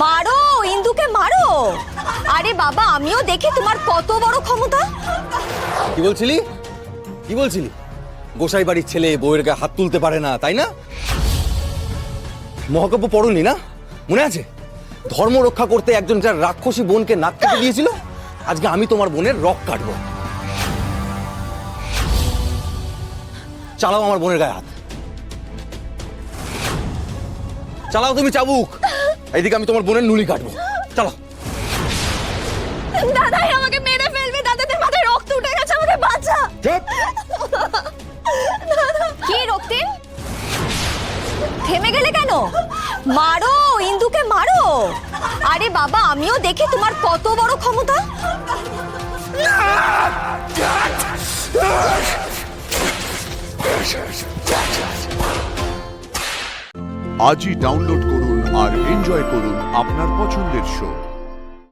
মারো, ইন্দুকে মারো। আরে বাবা, আমিও দেখি তোমার কত বড় ক্ষমতা। কি বলছিলি? কি বলছিলি? গোসাই বাড়ির ছেলে বউয়ের গায়ে হাত তুলতে পারে না, তাই না? মহাকাব্য পড়নি না? মনে আছে? ধর্ম রক্ষা করতে একজন যার রাক্ষসী বোনকে নাক কেটে দিয়েছিল, আজকে আমি তোমার বোনের রক কাটবো। চালাও আমার বোনের গায়ে হাত। চালাও তুমি চাবুক। এইদিকে আমি তোমার বোনের নুলি কাটবো। চালাও। দাদাই আমাকে মেরে ফেলবে, দাদাদের মাথায় রক্ত উঠে গেছে, আমাকে বাঁচা। চুপ! কি রক্তিম, থেমে গেলে কেন? মারো, ইন্দুকে মারো। আরে বাবা, আমিও দেখি তোমার কত বড় ক্ষমতা। আজই ডাউনলোড করুন আর এনজয় করুন আপনার পছন্দের শো।